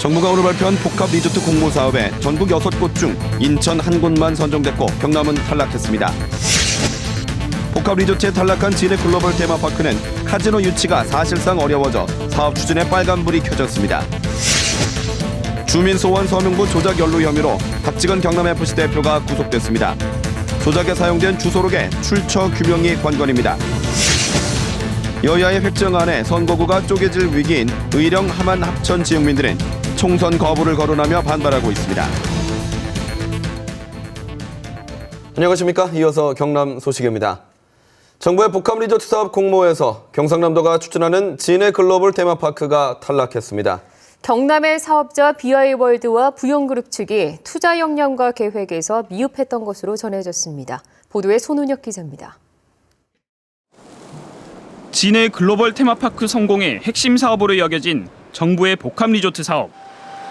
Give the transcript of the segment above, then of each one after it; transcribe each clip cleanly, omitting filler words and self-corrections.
정부가 오늘 발표한 복합 리조트 공모 사업에 전국 6곳 중 인천 한 곳만 선정됐고 경남은 탈락했습니다. 복합 리조트에 탈락한 진해 글로벌 테마파크는 카지노 유치가 사실상 어려워져 사업 추진에 빨간불이 켜졌습니다. 주민 소원 서명부 조작 연루 혐의로 박지근 경남FC 대표가 구속됐습니다. 조작에 사용된 주소록의 출처 규명이 관건입니다. 여야의 획정안에 선거구가 쪼개질 위기인 의령 함안 합천 지역민들은 총선 거부를 거론하며 반발하고 있습니다. 안녕하십니까? 이어서 경남 소식입니다. 정부의 복합 리조트 사업 공모에서 경상남도가 추진하는 진해 글로벌 테마파크가 탈락했습니다. 경남의 사업자 BI월드와 부영그룹 측이 투자 역량과 계획에서 미흡했던 것으로 전해졌습니다. 보도에 손은혁 기자입니다. 진해 글로벌 테마파크 성공의 핵심 사업으로 여겨진 정부의 복합 리조트 사업.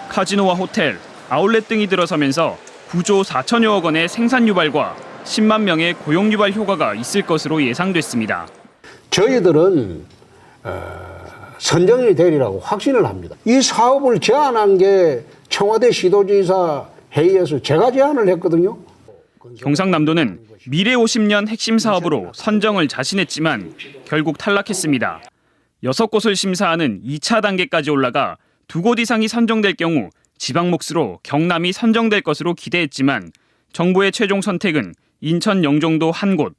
카지노와 호텔, 아울렛 등이 들어서면서 9조 4천여억 원의 생산 유발과 10만 명의 고용 유발 효과가 있을 것으로 예상됐습니다. 저희들은 선정이 되리라고 확신을 합니다. 이 사업을 제안한 게 청와대 시도지사 회의에서 제가 제안을 했거든요. 경상남도는 미래 50년 핵심 사업으로 선정을 자신했지만 결국 탈락했습니다. 6곳을 심사하는 2차 단계까지 올라가 2곳 이상이 선정될 경우 지방 몫으로 경남이 선정될 것으로 기대했지만 정부의 최종 선택은 인천 영종도 한 곳.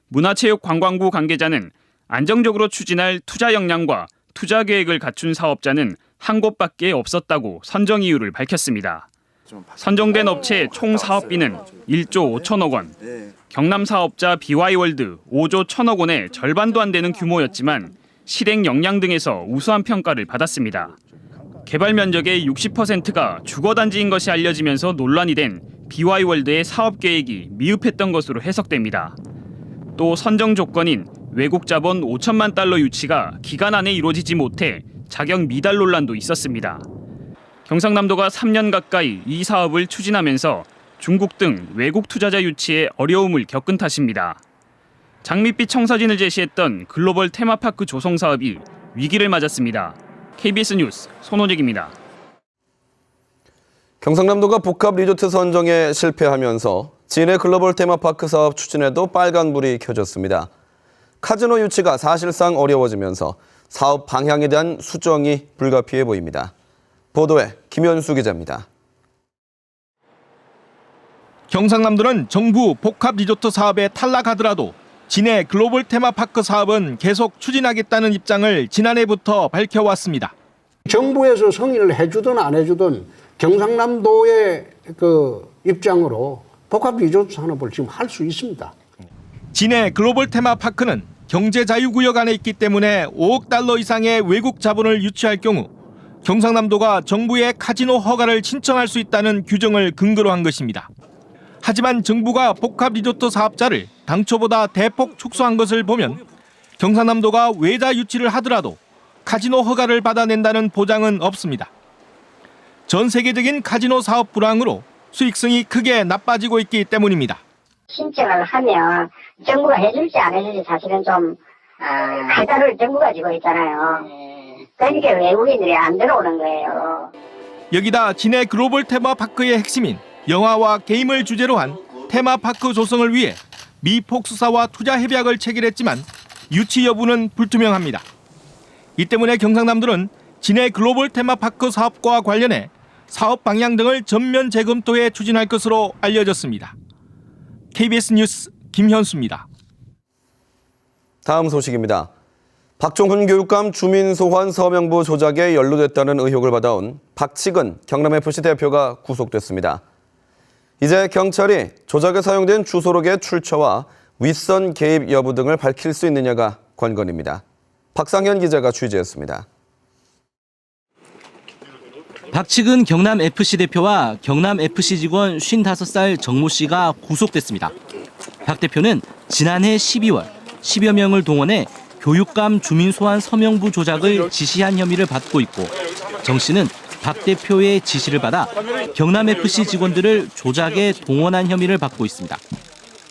문화체육관광부 관계자는 안정적으로 추진할 투자 역량과 투자 계획을 갖춘 사업자는 한 곳밖에 없었다고 선정 이유를 밝혔습니다. 선정된 업체 총 사업비는 1조 5천억 원, 경남 사업자 BY월드 5조 1천억 원의 절반도 안 되는 규모였지만 실행 역량 등에서 우수한 평가를 받았습니다. 개발 면적의 60%가 주거단지인 것이 알려지면서 논란이 된 BY월드의 사업 계획이 미흡했던 것으로 해석됩니다. 또 선정 조건인 외국 자본 5천만 달러 유치가 기간 안에 이루어지지 못해 자격 미달 논란도 있었습니다. 경상남도가 3년 가까이 이 사업을 추진하면서 중국 등 외국 투자자 유치에 어려움을 겪은 탓입니다. 장밋빛 청사진을 제시했던 글로벌 테마파크 조성 사업이 위기를 맞았습니다. KBS 뉴스 손원익입니다. 경상남도가 복합 리조트 선정에 실패하면서 진해 글로벌 테마파크 사업 추진에도 빨간불이 켜졌습니다. 카지노 유치가 사실상 어려워지면서 사업 방향에 대한 수정이 불가피해 보입니다. 보도에 김현수 기자입니다. 경상남도는 정부 복합 리조트 사업에 탈락하더라도 진해 글로벌 테마파크 사업은 계속 추진하겠다는 입장을 지난해부터 밝혀왔습니다. 정부에서 승인을 해주든 안 해주든 경상남도의 입장으로 복합 리조트 산업을 지금 할 수 있습니다. 진해 글로벌 테마파크는 경제자유구역 안에 있기 때문에 5억 달러 이상의 외국 자본을 유치할 경우 경상남도가 정부의 카지노 허가를 신청할 수 있다는 규정을 근거로 한 것입니다. 하지만 정부가 복합 리조트 사업자를 당초보다 대폭 축소한 것을 보면 경상남도가 외자 유치를 하더라도 카지노 허가를 받아낸다는 보장은 없습니다. 전 세계적인 카지노 사업 불황으로 수익성이 크게 나빠지고 있기 때문입니다. 신청을 하면 정부가 해줄지 안 해줄지 사실은 좀 칼자루를 정부가 쥐고 있잖아요. 그러니까 외국인들이 안 들어오는 거예요. 여기다 진해 글로벌 테마파크의 핵심인 영화와 게임을 주제로 한 테마파크 조성을 위해 미 폭스사와 투자 협약을 체결했지만 유치 여부는 불투명합니다. 이 때문에 경상남도는 진해 글로벌 테마파크 사업과 관련해 사업 방향 등을 전면 재검토해 추진할 것으로 알려졌습니다. KBS 뉴스 김현수입니다. 다음 소식입니다. 박종훈 교육감 주민 소환 서명부 조작에 연루됐다는 의혹을 받아온 박지근 경남FC 대표가 구속됐습니다. 이제 경찰이 조작에 사용된 주소록의 출처와 윗선 개입 여부 등을 밝힐 수 있느냐가 관건입니다. 박상현 기자가 취재했습니다. 박지근 경남FC 대표와 경남FC 직원 55살 정모 씨가 구속됐습니다. 박 대표는 지난해 12월 10여 명을 동원해 교육감 주민 소환 서명부 조작을 지시한 혐의를 받고 있고 정 씨는 박 대표의 지시를 받아 경남FC 직원들을 조작에 동원한 혐의를 받고 있습니다.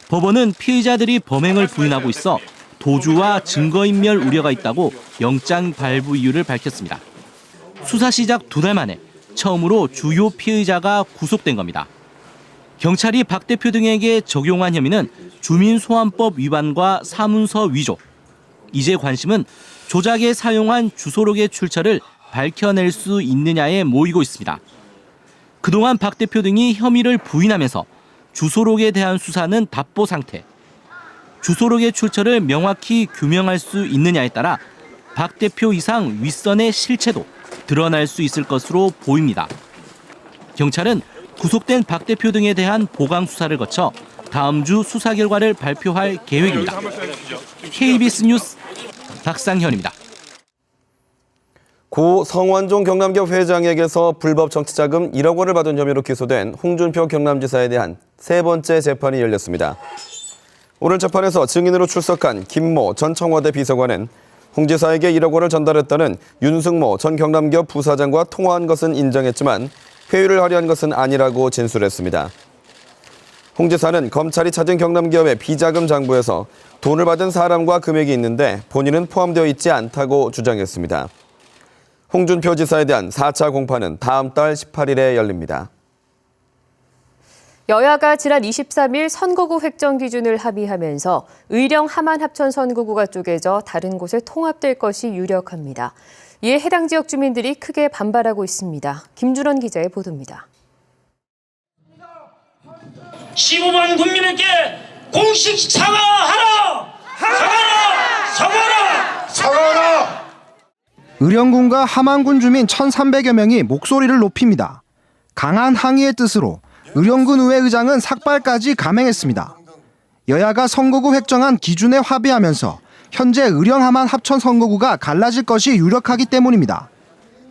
법원은 피의자들이 범행을 부인하고 있어 도주와 증거인멸 우려가 있다고 영장 발부 이유를 밝혔습니다. 수사 시작 2달 만에 처음으로 주요 피의자가 구속된 겁니다. 경찰이 박 대표 등에게 적용한 혐의는 주민소환법 위반과 사문서 위조. 이제 관심은 조작에 사용한 주소록의 출처를 밝혀낼 수 있느냐에 모이고 있습니다. 그동안 박 대표 등이 혐의를 부인하면서 주소록에 대한 수사는 답보 상태. 주소록의 출처를 명확히 규명할 수 있느냐에 따라 박 대표 이상 윗선의 실체도 드러날 수 있을 것으로 보입니다. 경찰은 구속된 박 대표 등에 대한 보강 수사를 거쳐 다음 주 수사 결과를 발표할 계획입니다. KBS 뉴스 박상현입니다. 고 성완종 경남기업 회장에게서 불법 정치자금 1억 원을 받은 혐의로 기소된 홍준표 경남지사에 대한 세 번째 재판이 열렸습니다. 오늘 재판에서 증인으로 출석한 김모 전 청와대 비서관은 홍 지사에게 1억 원을 전달했다는 윤승모 전 경남기업 부사장과 통화한 것은 인정했지만 회유를 하려 한 것은 아니라고 진술했습니다. 홍 지사는 검찰이 찾은 경남기업의 비자금 장부에서 돈을 받은 사람과 금액이 있는데 본인은 포함되어 있지 않다고 주장했습니다. 홍준표 지사에 대한 4차 공판은 다음 달 18일에 열립니다. 여야가 지난 23일 선거구 획정 기준을 합의하면서 의령 함안 합천 선거구가 쪼개져 다른 곳에 통합될 것이 유력합니다. 이에 해당 지역 주민들이 크게 반발하고 있습니다. 김준원 기자의 보도입니다. 15만 국민에게 공식 사과하라! 사과하라! 의령군과 함안군 주민 1,300여 명이 목소리를 높입니다. 강한 항의의 뜻으로 의령군 의회의장은 삭발까지 감행했습니다. 여야가 선거구 획정안 기준에 합의하면서 현재 의령 함안 합천 선거구가 갈라질 것이 유력하기 때문입니다.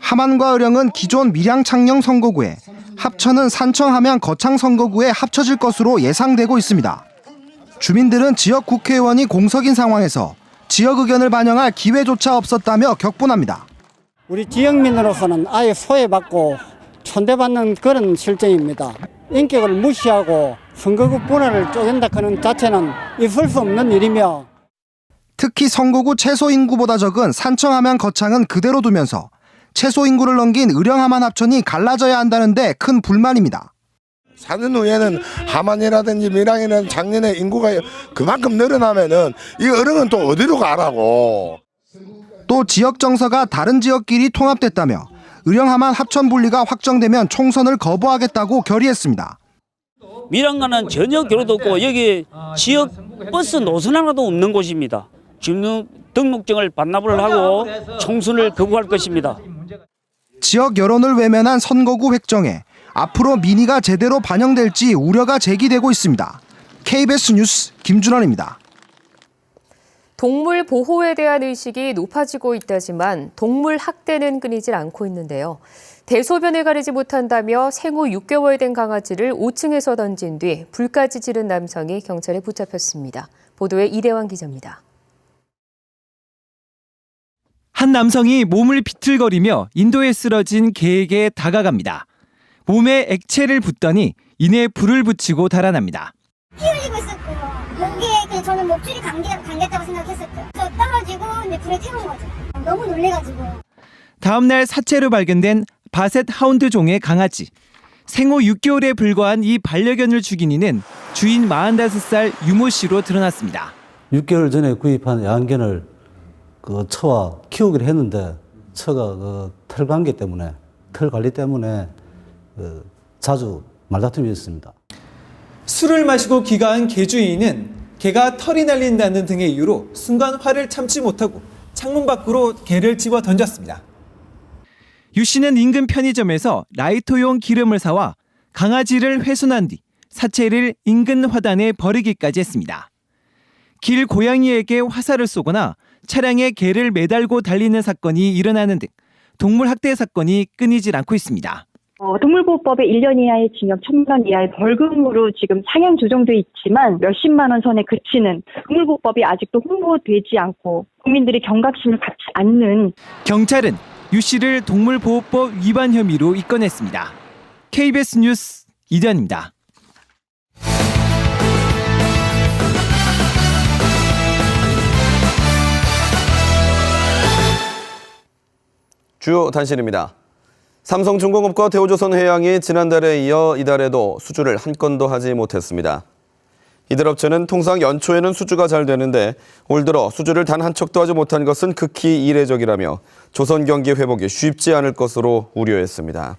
함안과 의령은 기존 밀양 창녕 선거구에, 합천은 산청 함양 거창 선거구에 합쳐질 것으로 예상되고 있습니다. 주민들은 지역 국회의원이 공석인 상황에서 지역 의견을 반영할 기회조차 없었다며 격분합니다. 우리 지역민으로서는 아예 소외받고 천대받는 그런 실정입니다. 인격을 무시하고 선거구 분할을 쪼갠다 하는 자체는 있을 수 없는 일이며 특히 선거구 최소 인구보다 적은 산청 함양 거창은 그대로 두면서 최소 인구를 넘긴 의령 함안 합천이 갈라져야 한다는데 큰 불만입니다. 사는 후에는 함안이라든지 밀양이라든지 작년에 인구가 그만큼 늘어나면은 이 어른은 또 어디로 가라고. 또 지역 정서가 다른 지역끼리 통합됐다며 의령 함안 합천 분리가 확정되면 총선을 거부하겠다고 결의했습니다. 밀양과는 전혀 교류도 없고 여기 지역 버스 노선 하나도 없는 곳입니다. 주민등록증을 반납을 하고 총선을 거부할 것입니다. 지역 여론을 외면한 선거구 획정에 앞으로 민의가 제대로 반영될지 우려가 제기되고 있습니다. KBS 뉴스 김준원입니다. 동물 보호에 대한 의식이 높아지고 있다지만 동물 학대는 끊이질 않고 있는데요. 대소변을 가리지 못한다며 생후 6개월 된 강아지를 5층에서 던진 뒤 불까지 지른 남성이 경찰에 붙잡혔습니다. 보도에 이대환 기자입니다. 한 남성이 몸을 비틀거리며 인도에 쓰러진 개에게 다가갑니다. 몸에 액체를 붓더니 이내 불을 붙이고 달아납니다. 피 흘리고 있었고요. 목에 저는 목줄이 감겼다고 생각했었죠. 저 떨어지고 이제 불에 태운 거죠. 너무 놀래가지고. 다음 날 사체로 발견된 바셋 하운드 종의 강아지. 생후 6개월에 불과한 이 반려견을 죽인 이는 주인 45살 유모 씨로 드러났습니다. 6개월 전에 구입한 야간견을 처와 키우기로 했는데 처가 털 관계 때문에 털 관리 때문에 자주 말다툼이 있습니다. 술을 마시고 귀가한 개 주인은 개가 털이 날린다는 등의 이유로 순간 화를 참지 못하고 창문 밖으로 개를 집어 던졌습니다. 유 씨는 인근 편의점에서 라이터용 기름을 사와 강아지를 훼손한 뒤 사체를 인근 화단에 버리기까지 했습니다. 길 고양이에게 화살을 쏘거나 차량에 개를 매달고 달리는 사건이 일어나는 등 동물 학대 사건이 끊이질 않고 있습니다. 동물보호법에 1년 이하의 징역 1,000만 원 이하의 벌금으로 지금 상향 조정돼 있지만 몇십만 원 선에 그치는 동물보호법이 아직도 홍보되지 않고 국민들이 경각심을 갖지 않는 경찰은 유 씨를 동물보호법 위반 혐의로 입건했습니다. KBS 뉴스 이대환입니다. 주요 단신입니다. 삼성중공업과 대우조선해양이 지난달에 이어 이달에도 수주를 한 건도 하지 못했습니다. 이들 업체는 통상 연초에는 수주가 잘 되는데 올 들어 수주를 단 한 척도 하지 못한 것은 극히 이례적이라며 조선 경기 회복이 쉽지 않을 것으로 우려했습니다.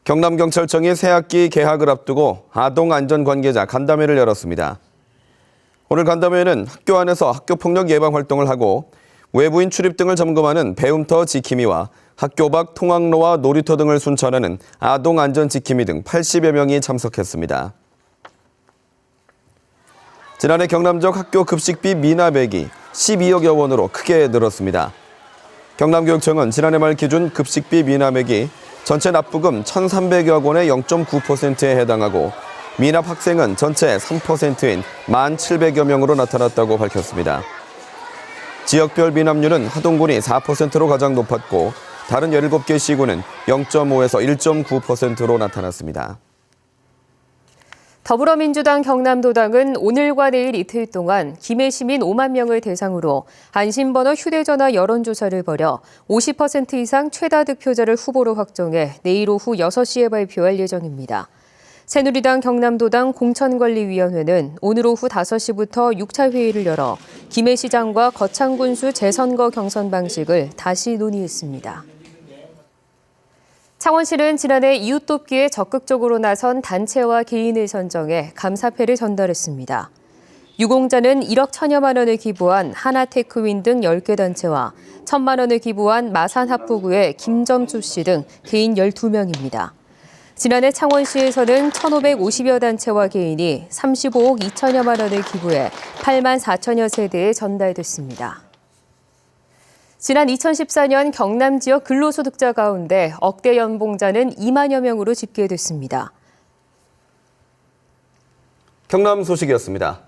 경남경찰청이 새학기 개학을 앞두고 아동안전관계자 간담회를 열었습니다. 오늘 간담회에는 학교 안에서 학교폭력 예방 활동을 하고 외부인 출입 등을 점검하는 배움터 지킴이와 학교 밖 통학로와 놀이터 등을 순찰하는 아동안전지킴이 등 80여 명이 참석했습니다. 지난해 경남 지역 학교 급식비 미납액이 12억여 원으로 크게 늘었습니다. 경남교육청은 지난해 말 기준 급식비 미납액이 전체 납부금 1,300여 원의 0.9%에 해당하고 미납 학생은 전체 3%인 1,700여 명으로 나타났다고 밝혔습니다. 지역별 미납률은 하동군이 4%로 가장 높았고 다른 17개 시군은 0.5에서 1.9%로 나타났습니다. 더불어민주당 경남도당은 오늘과 내일 이틀 동안 김해 시민 5만 명을 대상으로 안심번호 휴대전화 여론조사를 벌여 50% 이상 최다 득표자를 후보로 확정해 내일 오후 6시에 발표할 예정입니다. 새누리당 경남도당 공천관리위원회는 오늘 오후 5시부터 6차 회의를 열어 김해시장과 거창군수 재선거 경선 방식을 다시 논의했습니다. 창원시는 지난해 이웃 돕기에 적극적으로 나선 단체와 개인을 선정해 감사패를 전달했습니다. 유공자는 1억 1,000여만 원을 기부한 하나테크윈 등 10개 단체와 1,000만 원을 기부한 마산합포구의 김점수 씨 등 개인 12명입니다. 지난해 창원시에서는 1,550여 단체와 개인이 35억 2천여만 원을 기부해 8만 4천여 세대에 전달됐습니다. 지난 2014년 경남 지역 근로소득자 가운데 억대 연봉자는 2만여 명으로 집계됐습니다. 경남 소식이었습니다.